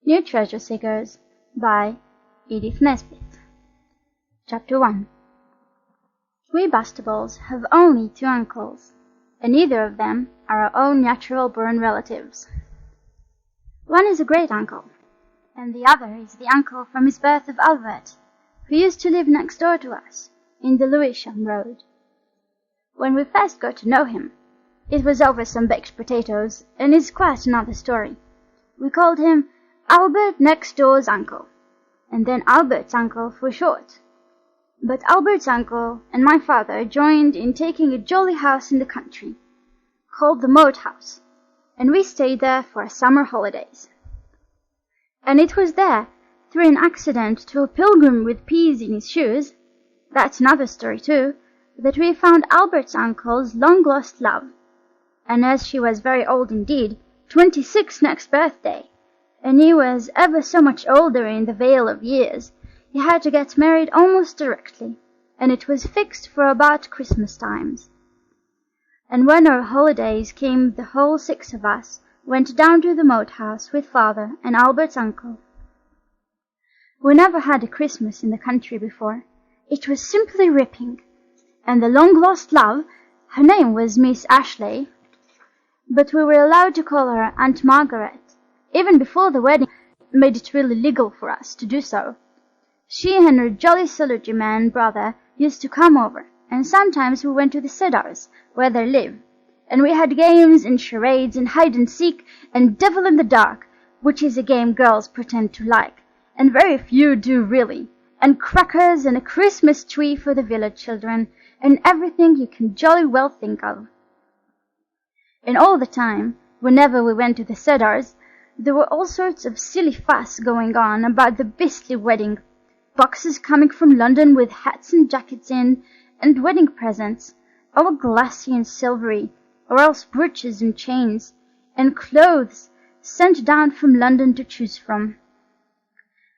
New Treasure Seekers by Edith Nesbit. Chapter 1. We Bastables have only 2 uncles, and neither of them are our own natural-born relatives. One is a great-uncle, and the other is the uncle from his birth of Albert, who used to live next door to us, in the Lewisham Road. When we first got to know him, it was over some baked potatoes, and is quite another story. We called him Albert next door's uncle, and then Albert's uncle for short. But Albert's uncle and my father joined in taking a jolly house in the country, called the Moat House, and we stayed there for our summer holidays. And it was there, through an accident to a pilgrim with peas in his shoes, that's another story too, that we found Albert's uncle's long-lost love, and as she was very old indeed, 26 next birthday, and he was ever so much older in the vale of years, he had to get married almost directly, and it was fixed for about Christmas times. And when our holidays came, the whole 6 of us went down to the Moat House with father and Albert's uncle. We never had a Christmas in the country before. It was simply ripping, and the long-lost love, her name was Miss Ashley, but we were allowed to call her Aunt Margaret, even before the wedding made it really legal for us to do so. She and her jolly clergyman brother used to come over, and sometimes we went to the Cedars, where they live, and we had games and charades and hide-and-seek and devil-in-the-dark, which is a game girls pretend to like, and very few do really, and crackers and a Christmas tree for the village children, and everything you can jolly well think of. And all the time, whenever we went to the Cedars, there were all sorts of silly fuss going on about the beastly wedding, boxes coming from London with hats and jackets in, and wedding presents, all glassy and silvery, or else brooches and chains, and clothes sent down from London to choose from.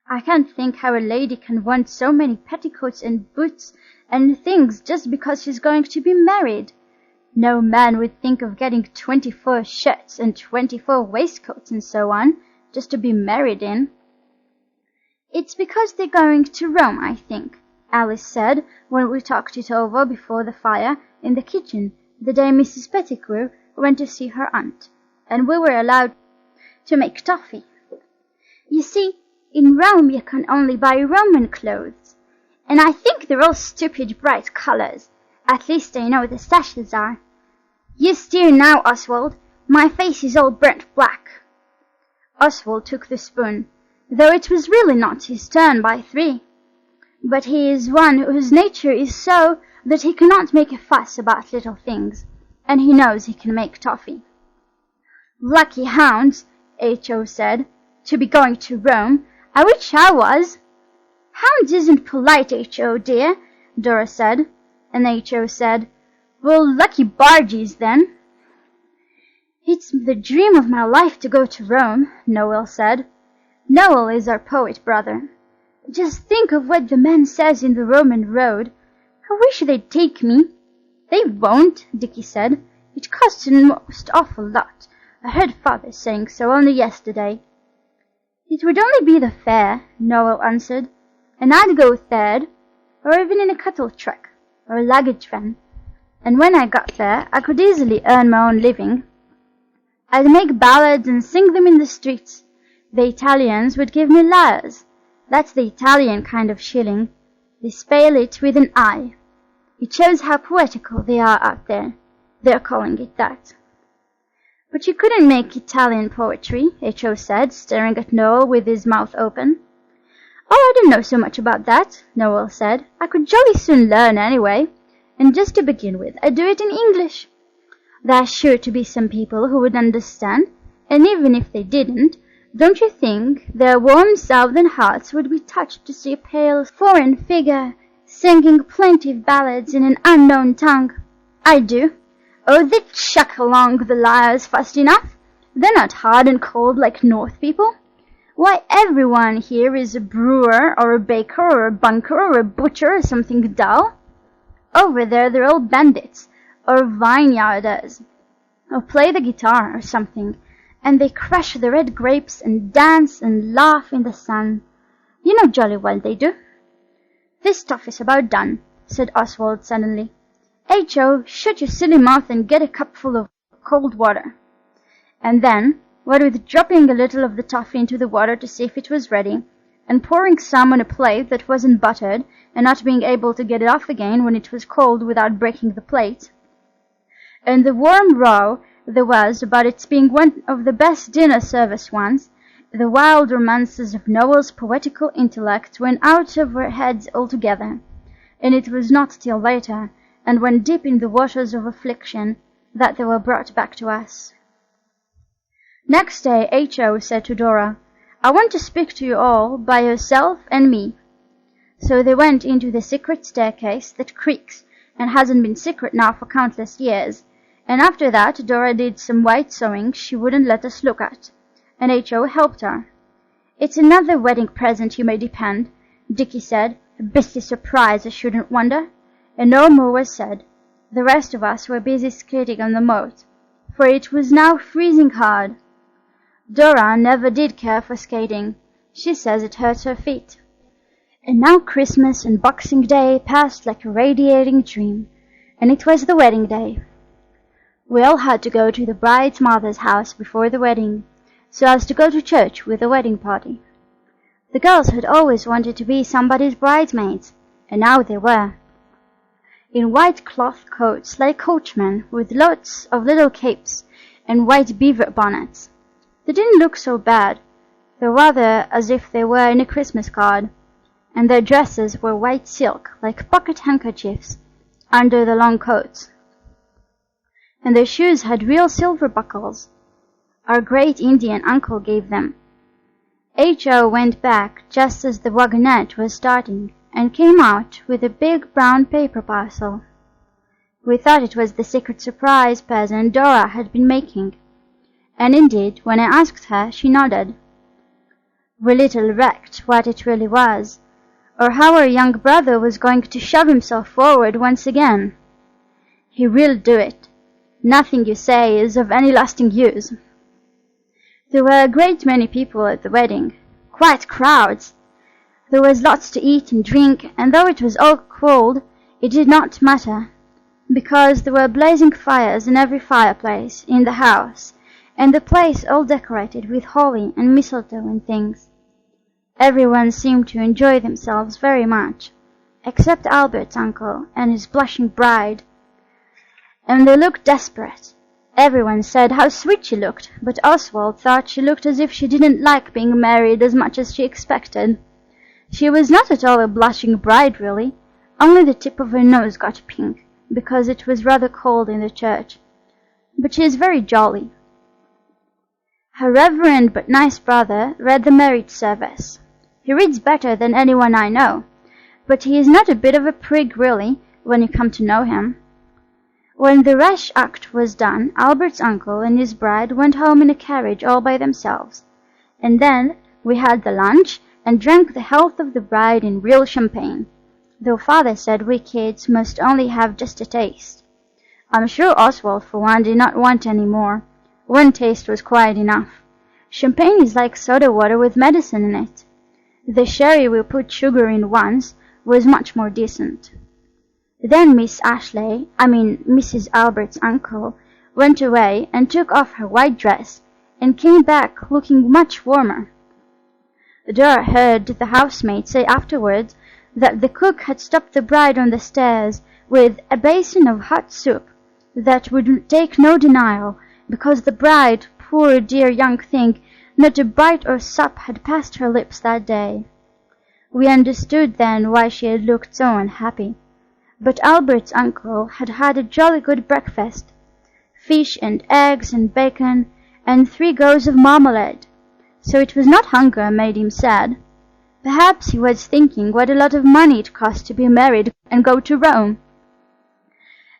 I can't think how a lady can want so many petticoats and boots and things just because she's going to be married. No man would think of getting 24 shirts and 24 waistcoats and so on, just to be married in. It's because they're going to Rome, I think, Alice said when we talked it over before the fire in the kitchen the day Mrs. Pettigrew went to see her aunt, and we were allowed to make toffee. You see, in Rome you can only buy Roman clothes, and I think they're all stupid bright colours. At least I know the sashes are. You steer now, Oswald. My face is all burnt black. Oswald took the spoon, though it was really not his turn by 3. But he is one whose nature is so that he cannot make a fuss about little things, and he knows he can make toffee. Lucky hounds, H.O. said, to be going to Rome. I wish I was. Hounds isn't polite, H.O. dear, Dora said, and H.O. said, well, lucky bargees, then. It's the dream of my life to go to Rome, Noel said. Noel is our poet brother. Just think of what the man says in the Roman Road. I wish they'd take me. They won't, Dickie said. It costs a most awful lot. I heard father saying so only yesterday. It would only be the fare, Noel answered, and I'd go third, or even in a cattle truck, or a luggage van. And when I got there, I could easily earn my own living. I'd make ballads and sing them in the streets. The Italians would give me lyres. That's the Italian kind of shilling. They spell it with an I. It shows how poetical they are out there. They're calling it that. But you couldn't make Italian poetry, H.O. said, staring at Noel with his mouth open. Oh, I don't know so much about that, Noel said. I could jolly soon learn anyway. And just to begin with, I do it in English. There's sure to be some people who would understand, and even if they didn't, don't you think their warm southern hearts would be touched to see a pale foreign figure singing plaintive ballads in an unknown tongue? I do. Oh, they chuck along the lyres fast enough. They're not hard and cold like North people. Why, everyone here is a brewer or a baker or a bunker or a butcher or something dull. Over there they're all bandits, or vineyarders, or play the guitar or something, and they crush the red grapes and dance and laugh in the sun. You know jolly well they do." "This stuff is about done," said Oswald suddenly. "H.O., shut your silly mouth and get a cupful of cold water." And then, what with dropping a little of the toffee into the water to see if it was ready, and pouring some on a plate that wasn't buttered, and not being able to get it off again when it was cold without breaking the plate, and the warm row there was about its being one of the best dinner service ones, the wild romances of Noel's poetical intellect went out of our heads altogether, and it was not till later, and when deep in the waters of affliction, that they were brought back to us. Next day H.O. said to Dora, "I want to speak to you all by yourself and me." So they went into the secret staircase that creaks and hasn't been secret now for countless years, and after that Dora did some white sewing she wouldn't let us look at, and H.O. helped her. "It's another wedding present, you may depend," Dicky said, "a beastly surprise, I shouldn't wonder," and no more was said. The rest of us were busy skating on the moat, for it was now freezing hard. Dora never did care for skating. She says it hurts her feet. And now Christmas and Boxing Day passed like a radiating dream, and it was the wedding day. We all had to go to the bride's mother's house before the wedding, so as to go to church with the wedding party. The girls had always wanted to be somebody's bridesmaids, and now they were. In white cloth coats like coachmen, with lots of little capes and white beaver bonnets. They didn't look so bad, though rather as if they were in a Christmas card, and their dresses were white silk, like pocket handkerchiefs, under the long coats. And their shoes had real silver buckles. Our great Indian uncle gave them. H.O. went back just as the wagonette was starting, and came out with a big brown paper parcel. We thought it was the secret surprise present Dora had been making, and indeed, when I asked her, she nodded. We little recked what it really was, or how our young brother was going to shove himself forward once again. He will do it. Nothing you say is of any lasting use. There were a great many people at the wedding, quite crowds. There was lots to eat and drink, and though it was all cold, it did not matter, because there were blazing fires in every fireplace in the house, and the place all decorated with holly and mistletoe and things. Everyone seemed to enjoy themselves very much, except Albert's uncle and his blushing bride. And they looked desperate. Everyone said how sweet she looked, but Oswald thought she looked as if she didn't like being married as much as she expected. She was not at all a blushing bride, really, only the tip of her nose got pink, because it was rather cold in the church. But she is very jolly. Her reverend but nice brother read the marriage service. He reads better than anyone I know, but he is not a bit of a prig really, when you come to know him. When the rash act was done, Albert's uncle and his bride went home in a carriage all by themselves, and then we had the lunch and drank the health of the bride in real champagne, though father said we kids must only have just a taste. I'm sure Oswald for one did not want any more. One taste was quite enough. Champagne is like soda water with medicine in it. The sherry we put sugar in once was much more decent. Then Miss Mrs. Albert's uncle, went away and took off her white dress, and came back looking much warmer. Dora heard the housemaid say afterwards that the cook had stopped the bride on the stairs with a basin of hot soup that would take no denial, because the bride, poor dear young thing, not a bite or sup had passed her lips that day. We understood then why she had looked so unhappy. But Albert's uncle had had a jolly good breakfast, fish and eggs and bacon, and 3 goes of marmalade, so it was not hunger made him sad. Perhaps he was thinking what a lot of money it cost to be married and go to Rome.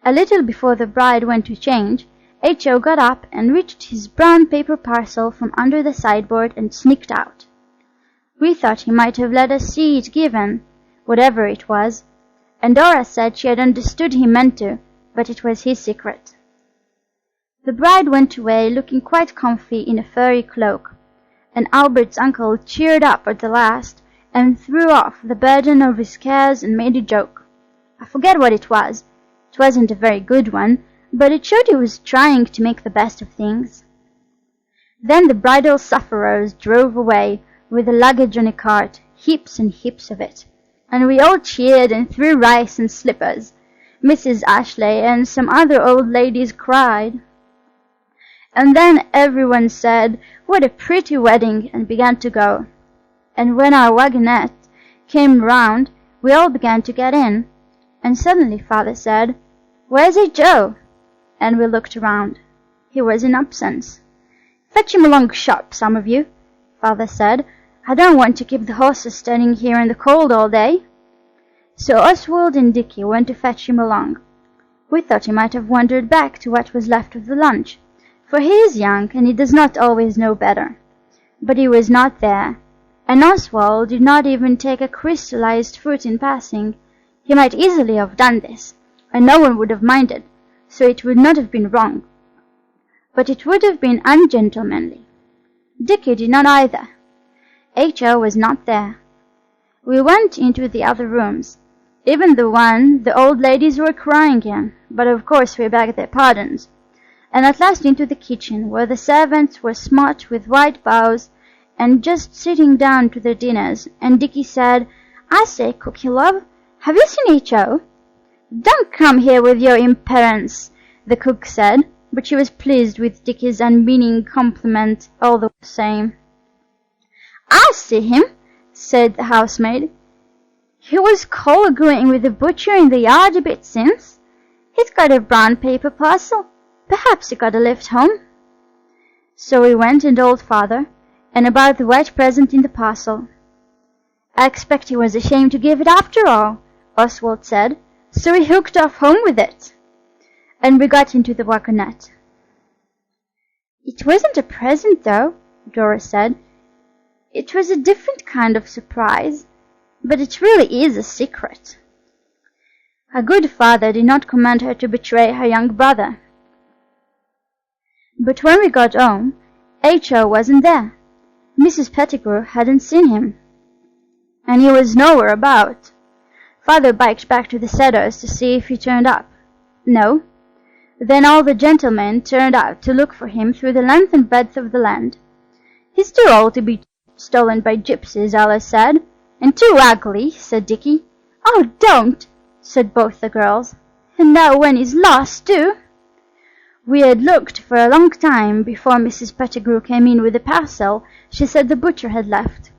A little before the bride went to change, H.O. got up and reached his brown paper parcel from under the sideboard and sneaked out. We thought he might have let us see it given, whatever it was, and Dora said she had understood he meant to, but it was his secret. The bride went away looking quite comfy in a furry cloak, and Albert's uncle cheered up at the last and threw off the burden of his cares and made a joke. I forget what it was. It wasn't a very good one, but it showed he was trying to make the best of things. Then the bridal sufferers drove away with the luggage on a cart, heaps and heaps of it, and we all cheered and threw rice and slippers. Mrs. Ashley and some other old ladies cried. And then everyone said, "What a pretty wedding," and began to go. And when our wagonette came round, we all began to get in, and suddenly Father said, "Where's H.O.?" And we looked around. He was in absence. "Fetch him along sharp, some of you," Father said. "I don't want to keep the horses standing here in the cold all day." So Oswald and Dickie went to fetch him along. We thought he might have wandered back to what was left of the lunch, for he is young and he does not always know better. But he was not there, and Oswald did not even take a crystallized fruit in passing. He might easily have done this, and no one would have minded, so it would not have been wrong. But it would have been ungentlemanly. Dickie did not either. H.O. was not there. We went into the other rooms, even the one the old ladies were crying in, but of course we begged their pardons, and at last into the kitchen, where the servants were smart with white bows and just sitting down to their dinners, and Dickie said, "I say, Cookie love, have you seen H.O.?" "Don't come here with your imperence," the cook said, but she was pleased with Dickie's unmeaning compliment all the same. "I see him," said the housemaid. "He was colloguing with the butcher in the yard a bit since. He's got a brown paper parcel. Perhaps he got a lift home." So we went and told Father, and about the white present in the parcel. "I expect he was ashamed to give it after all," Oswald said, "so he hooked off home with it." And we got into the wagonette. "It wasn't a present, though," Dora said. "It was a different kind of surprise, but it really is a secret." Her good father did not command her to betray her young brother. But when we got home, H.O. wasn't there. Mrs. Pettigrew hadn't seen him, and he was nowhere about. Father biked back to the Cedars to see if he turned up. No. Then all the gentlemen turned out to look for him through the length and breadth of the land. "He's too old to be stolen by gypsies," Alice said. "And too ugly," said Dickie. "Oh, don't," said both the girls. "And now when he's lost, too." We had looked for a long time before Mrs. Pettigrew came in with the parcel she said the butcher had left.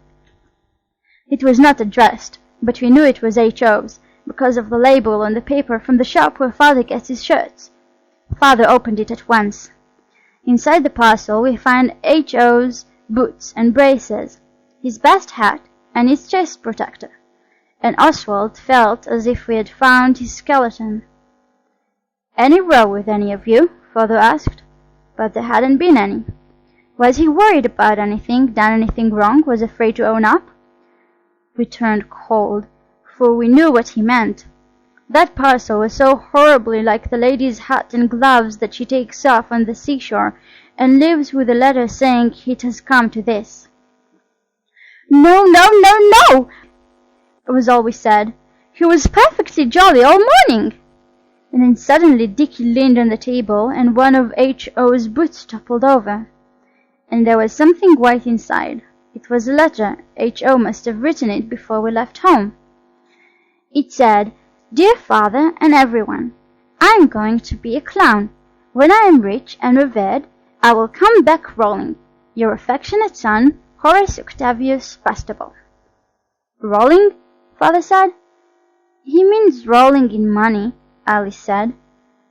It was not addressed, but we knew it was H.O.'s because of the label on the paper from the shop where Father gets his shirts. Father opened it at once. Inside the parcel we found H.O.'s boots and braces, his best hat and his chest protector, and Oswald felt as if we had found his skeleton. "Any row with any of you?" Father asked, but there hadn't been any. Was he worried about anything, done anything wrong, was afraid to own up? We turned cold, for we knew what he meant. That parcel was so horribly like the lady's hat and gloves that she takes off on the seashore and leaves with a letter saying it has come to this. "No, no, no, no!" was all we said. "He was perfectly jolly all morning." And then suddenly Dickie leaned on the table and one of H.O.'s boots toppled over. And there was something white inside. It was a letter. H.O. must have written it before we left home. It said, "Dear Father and everyone, I am going to be a clown. When I am rich and revered, I will come back rolling. Your affectionate son, Horace Octavius Bastable." "Rolling?" Father said. "He means rolling in money," Alice said.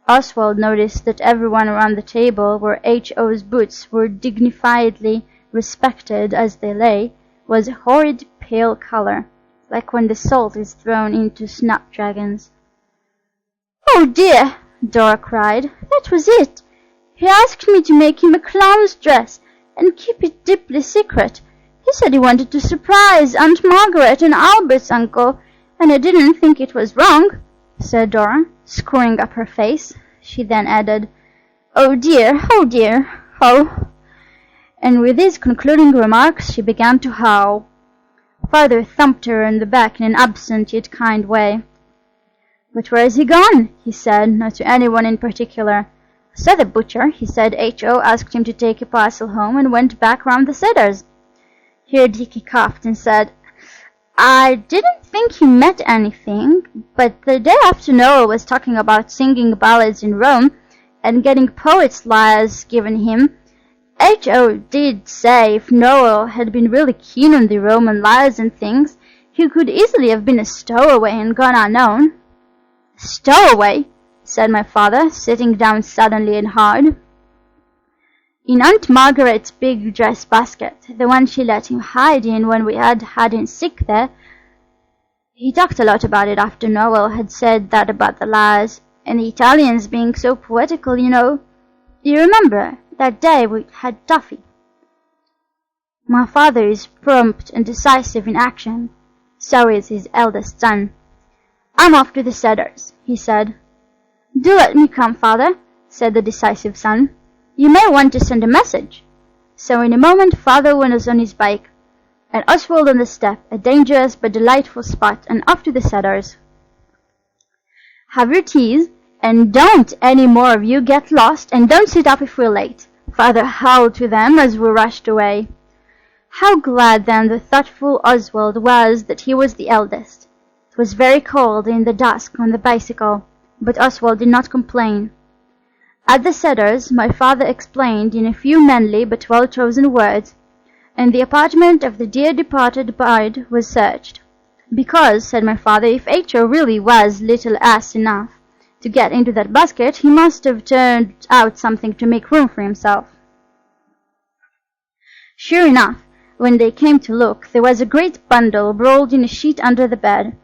Oswald noticed that everyone around the table where H.O.'s boots were dignifiedly respected as they lay was a horrid pale colour, like when the salt is thrown into snapdragons. "Oh dear!" Dora cried. "That was it. He asked me to make him a clown's dress and keep it deeply secret. He said he wanted to surprise Aunt Margaret and Albert's uncle, and I didn't think it was wrong," said Dora, screwing up her face. She then added, Oh dear, oh." And with these concluding remarks she began to howl. Father thumped her on the back in an absent yet kind way. "But where is he gone?" he said, not to anyone in particular. "Saw the butcher. He said H.O. asked him to take a parcel home and went back round the Cedars." Here Dickie coughed and said, "I didn't think he meant anything, but the day after Noel was talking about singing ballads in Rome and getting poets' lyres given him, H.O. did say if Noel had been really keen on the Roman lyres and things, he could easily have been a stowaway and gone unknown." "Stowaway?" said my father, sitting down suddenly and hard. "In Aunt Margaret's big dress basket, the one she let him hide in when we had him sick there. He talked a lot about it after Noel had said that about the lyres, and the Italians being so poetical, you know. You remember that day we had toffee?" My father is prompt and decisive in action. So is his eldest son. "I'm off to the Cedars," he said. "Do let me come, father," said the decisive son. "You may want to send a message." So in a moment father was on his bike, and Oswald on the step, a dangerous but delightful spot, and off to the Cedars. "Have your teas, and don't any more of you get lost, and don't sit up if we're late," father howled to them as we rushed away. How glad then the thoughtful Oswald was that he was the eldest. It was very cold in the dusk on the bicycle, but Oswald did not complain. At the Cedars my father explained in a few manly but well-chosen words, and the apartment of the dear departed bride was searched. Because, said my father, if H.O. really was little ass enough to get into that basket, he must have turned out something to make room for himself. Sure enough, when they came to look, there was a great bundle rolled in a sheet under the bed,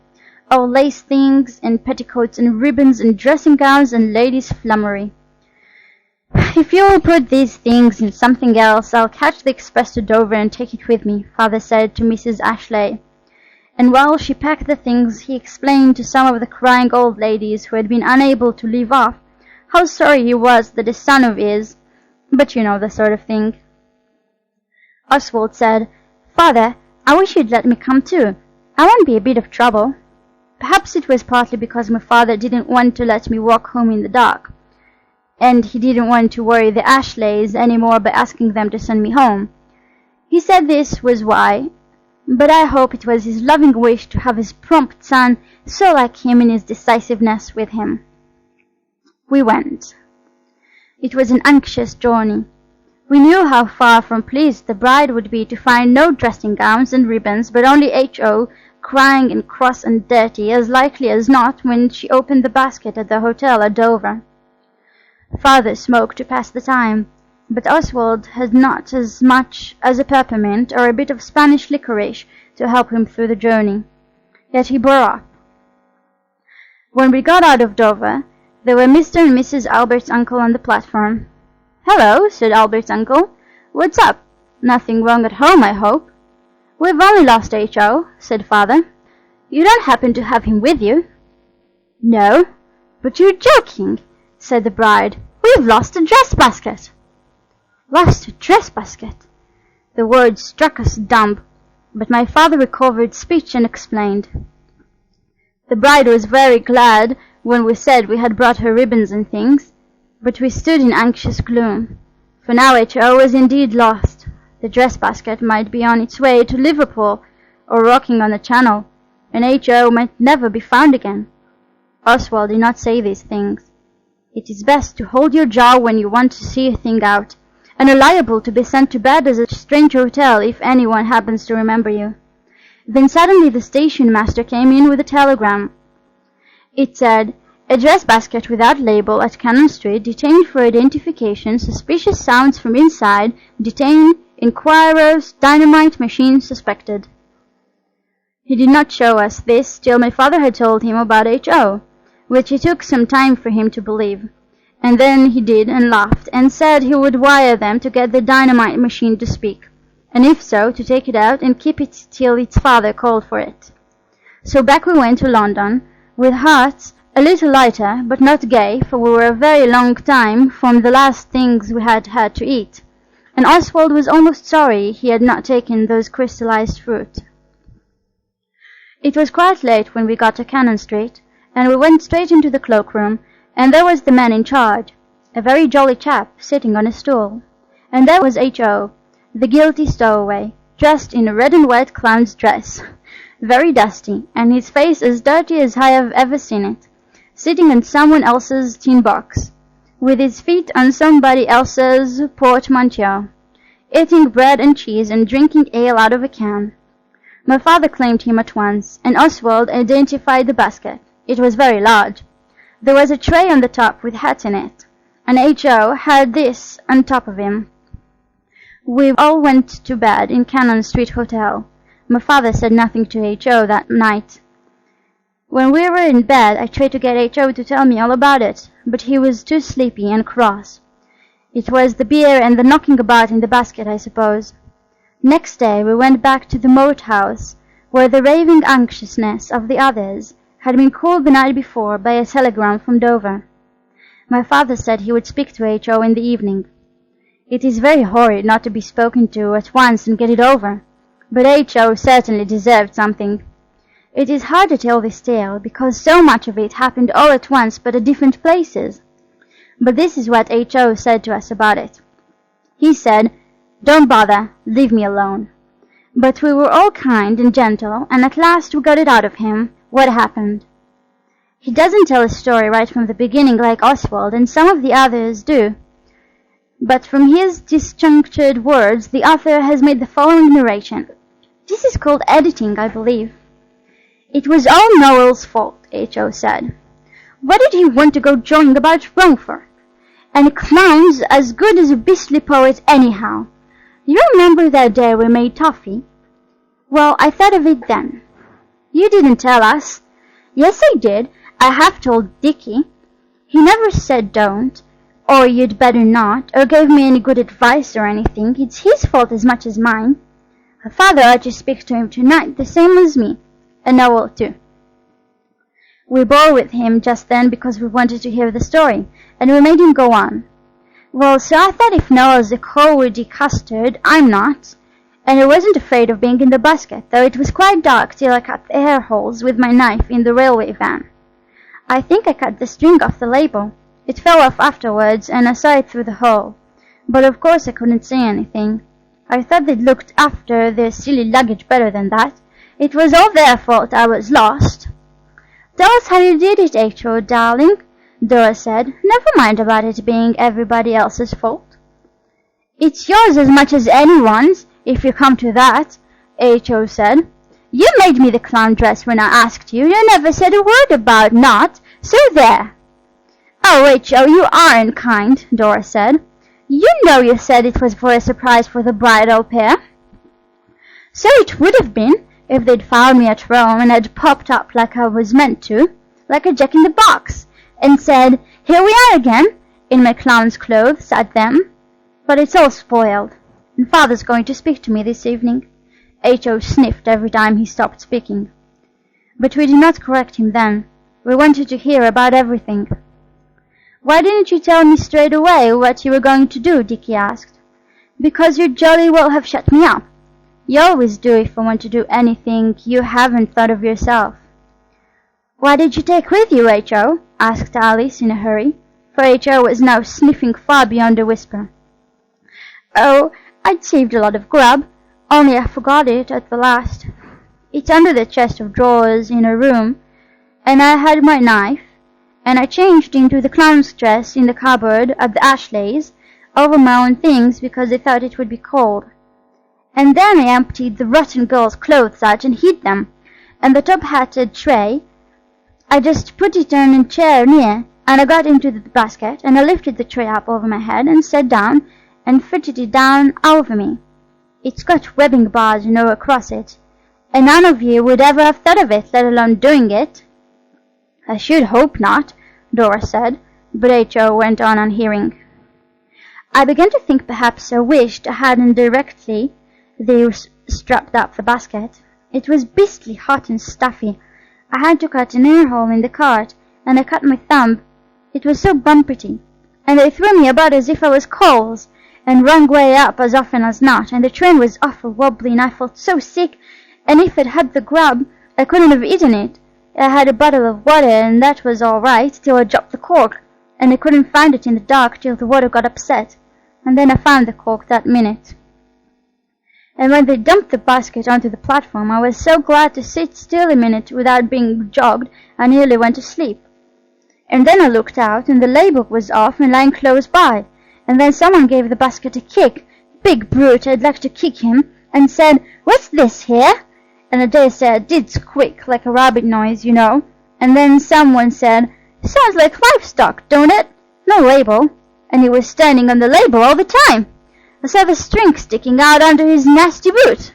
all lace things and petticoats and ribbons and dressing gowns and ladies' flummery. "If you will put these things in something else, I'll catch the express to Dover and take it with me," father said to Mrs. Ashley. And while she packed the things, he explained to some of the crying old ladies who had been unable to leave off how sorry he was that a son of his, but you know the sort of thing. Oswald said, "Father, I wish you'd let me come too. I won't be a bit of trouble." Perhaps it was partly because my father didn't want to let me walk home in the dark, and he didn't want to worry the Ashleys any more by asking them to send me home. He said this was why, but I hope it was his loving wish to have his prompt son so like him in his decisiveness with him. We went. It was an anxious journey. We knew how far from pleased the bride would be to find no dressing gowns and ribbons, but only H.O. crying and cross and dirty, as likely as not, when she opened the basket at the hotel at Dover. Father smoked to pass the time, but Oswald had not as much as a peppermint or a bit of Spanish licorice to help him through the journey. Yet he bore up. When we got out of Dover, there were Mr. and Mrs. Albert's uncle on the platform. "Hello," said Albert's uncle. "What's up? Nothing wrong at home, I hope?" "We've only lost H.O.," said father. "You don't happen to have him with you?" "No, but you're joking," said the bride. "We've lost a dress basket." Lost a dress basket! The words struck us dumb, but my father recovered speech and explained. The bride was very glad when we said we had brought her ribbons and things, but we stood in anxious gloom, for now H.O. was indeed lost. The dress basket might be on its way to Liverpool or rocking on the Channel, and H.O. might never be found again. Oswald did not say these things. It is best to hold your jaw when you want to see a thing out, and are liable to be sent to bed at a strange hotel if anyone happens to remember you. Then suddenly the station master came in with a telegram. It said, "A dress basket without label at Cannon Street, detained for identification, suspicious sounds from inside, detained, inquirers, dynamite machine suspected." He did not show us this till my father had told him about H.O., which it took some time for him to believe. And then he did, and laughed, and said he would wire them to get the dynamite machine to speak, and if so, to take it out and keep it till its father called for it. So back we went to London, with hearts A little lighter, but not gay, for we were a very long time from the last things we had had to eat, and Oswald was almost sorry he had not taken those crystallized fruit. It was quite late when we got to Cannon Street, and we went straight into the cloakroom, and there was the man in charge, a very jolly chap, sitting on a stool. And there was H.O., the guilty stowaway, dressed in a red and white clown's dress, very dusty, and his face as dirty as I have ever seen it, sitting on someone else's tin box, with his feet on somebody else's portmanteau, eating bread and cheese and drinking ale out of a can. My father claimed him at once, and Oswald identified the basket. It was very large. There was a tray on the top with hats in it, and H.O. had this on top of him. We all went to bed in Cannon Street Hotel. My father said nothing to H.O. that night. When we were in bed, I tried to get H.O. to tell me all about it, but he was too sleepy and cross. It was the beer and the knocking about in the basket, I suppose. Next day we went back to the Moat House, where the raving anxiousness of the others had been cooled the night before by a telegram from Dover. My father said he would speak to H.O. in the evening. It is very horrid not to be spoken to at once and get it over, but H.O. certainly deserved something. It is hard to tell this tale, because so much of it happened all at once but at different places. But this is what H.O. said to us about it. He said, "Don't bother, leave me alone." But we were all kind and gentle, and at last we got it out of him, what happened. He doesn't tell a story right from the beginning like Oswald, and some of the others do. But from his disjunctured words the author has made the following narration. This is called editing, I believe. It was all Noel's fault, H.O. said. What did he want to go jawing about Rome for? And a clown's as good as a beastly poet anyhow. You remember that day we made toffee? Well, I thought of it then. You didn't tell us. Yes, I did. I have told Dickie. He never said don't, or you'd better not, or gave me any good advice or anything. It's his fault as much as mine. Her father ought to speak to him tonight, the same as me, and Noel too. We bore with him just then because we wanted to hear the story, and we made him go on. Well, so I thought if Noel's a cowardy custard, I'm not, and I wasn't afraid of being in the basket, though it was quite dark till I cut the air holes with my knife in the railway van. I think I cut the string off the label. It fell off afterwards, and I saw it through the hole. But of course I couldn't say anything. I thought they'd looked after their silly luggage better than that. It was all their fault I was lost. Tell us how you did it, H.O., darling, Dora said. Never mind about it being everybody else's fault. It's yours as much as anyone's, if you come to that, H.O. said. You made me the clown dress when I asked you. You never said a word about not, so there. Oh, H.O., you aren't kind, Dora said. You know you said it was for a surprise for the bridal pair. So it would have been, if they'd found me at Rome and had popped up like I was meant to, like a jack-in-the-box, and said, "Here we are again, in my clown's clothes," at them. But it's all spoiled, and Father's going to speak to me this evening. H.O. sniffed every time he stopped speaking. But we did not correct him then. We wanted to hear about everything. "Why didn't you tell me straight away what you were going to do?" Dickie asked. "Because you'd jolly well have shut me up. You always do if I want to do anything you haven't thought of yourself." "What did you take with you, H.O.?" asked Alice in a hurry, for H.O. was now sniffing far beyond a whisper. "Oh, I'd saved a lot of grub, only I forgot it at the last. It's under the chest of drawers in a room, and I had my knife, and I changed into the clown's dress in the cupboard at the Ashleys, over my own things because I thought it would be cold. And then I emptied the rotten girl's clothes out and hid them, and the top-hatted tray, I just put it on a chair near, and I got into the basket, and I lifted the tray up over my head and sat down and fitted it down over me. It's got webbing bars, across it, and none of you would ever have thought of it, let alone doing it." "I should hope not," Dora said, but H.O. went on unhearing. "I began to think perhaps I wished I hadn't directly they strapped up the basket. It was beastly hot and stuffy. I had to cut an air hole in the cart, and I cut my thumb. It was so bumpety, and they threw me about as if I was coals, and wrong way up as often as not, and the train was awful wobbly, and I felt so sick, and if it had the grub, I couldn't have eaten it. I had a bottle of water, and that was all right till I dropped the cork, and I couldn't find it in the dark till the water got upset, and then I found the cork that minute. And when they dumped the basket onto the platform, I was so glad to sit still a minute without being jogged, I nearly went to sleep. And then I looked out, and the laybook was off and lying close by, and then someone gave the basket a kick, big brute, I'd like to kick him, and said, "What's this here?" And I dare say I did squeak like a rabbit noise, you know. And then someone said, "Sounds like livestock, don't it? No label." And he was standing on the label all the time. I saw the string sticking out under his nasty boot.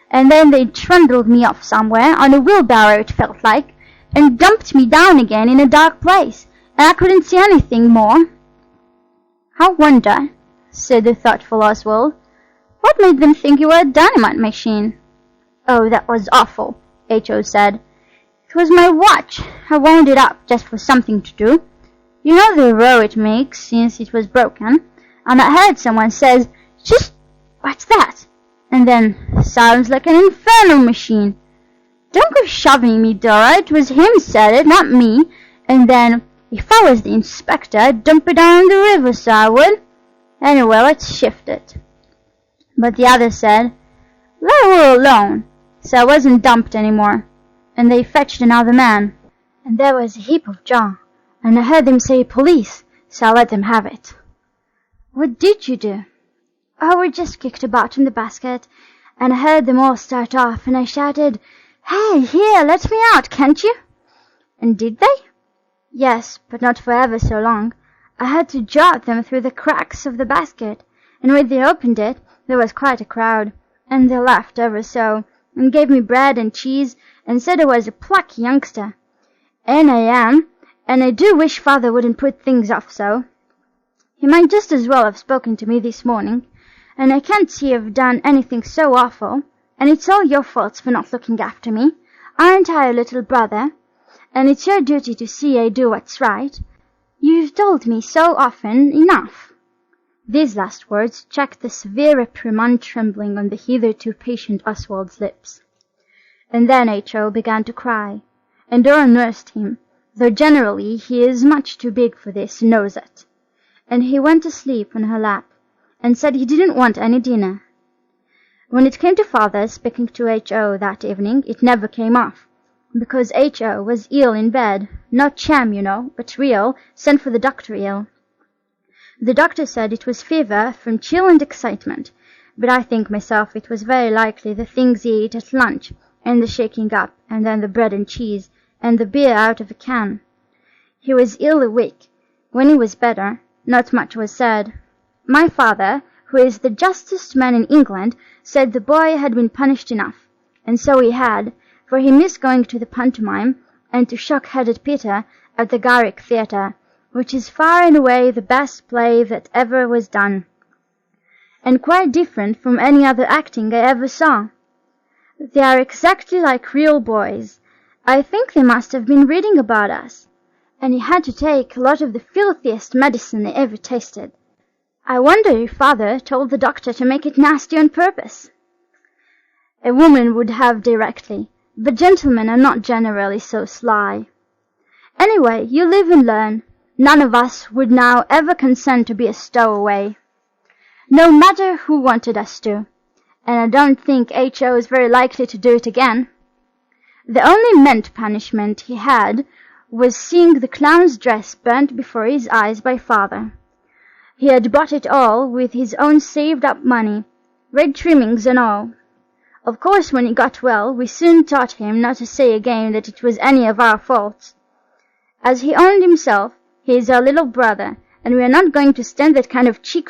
And then they trundled me off somewhere, on a wheelbarrow it felt like, and dumped me down again in a dark place, and I couldn't see anything more. "I wonder," said the thoughtful Oswald, "what made them think you were a dynamite machine?" "Oh, that was awful," H.O. said. "It was my watch. I wound it up just for something to do. You know the row it makes since it was broken, and I heard someone says, 'Just what's that?' And then, 'Sounds like an infernal machine.' Don't go shoving me, Dora. It was him said it, not me. And then, if I was the inspector, I'd dump it down the river, so I would. Anyway, let's shift it." But the other said, "Let her alone." So I wasn't dumped any more, and they fetched another man. And there was a heap of jaw, and I heard them say police, so I let them have it. "What did you do?" "Oh, we just kicked about in the basket, and I heard them all start off, and I shouted, 'Hey, here, let me out, can't you?' And did they?" "Yes, but not for ever so long. I had to jaw at them through the cracks of the basket, and when they opened it there was quite a crowd, and they laughed ever so, and gave me bread and cheese, and said I was a plucky youngster. And I am, and I do wish Father wouldn't put things off so. He might just as well have spoken to me this morning, and I can't see I've done anything so awful, and it's all your faults for not looking after me. Aren't I a little brother? And it's your duty to see I do what's right. You've told me so often enough." These last words checked the severe reprimand trembling on the hitherto patient Oswald's lips. And then H.O. began to cry, and Dora nursed him, though generally he is much too big for this and knows it. And he went to sleep on her lap, and said he didn't want any dinner. When it came to Father speaking to H.O. that evening, it never came off, because H.O. was ill in bed, not sham, you know, but real, sent for the doctor ill. The doctor said it was fever from chill and excitement, but I think myself it was very likely the things he ate at lunch, and the shaking up, and then the bread and cheese, and the beer out of a can. He was ill a week. When he was better, not much was said. My father, who is the justest man in England, said the boy had been punished enough, and so he had, for he missed going to the pantomime and to Shock-Headed Peter at the Garrick Theatre, which is far and away the best play that ever was done, and quite different from any other acting I ever saw. They are exactly like real boys. I think they must have been reading about us, and he had to take a lot of the filthiest medicine they ever tasted. I wonder if Father told the doctor to make it nasty on purpose. A woman would have directly, but gentlemen are not generally so sly. Anyway, you live and learn. None of us would now ever consent to be a stowaway, no matter who wanted us to, and I don't think H.O. is very likely to do it again. The only meant punishment he had was seeing the clown's dress burnt before his eyes by Father. He had bought it all with his own saved-up money, red trimmings and all. Of course, when he got well, we soon taught him not to say again that it was any of our faults. As he owned himself, he is our little brother, and we are not going to stand that kind of cheek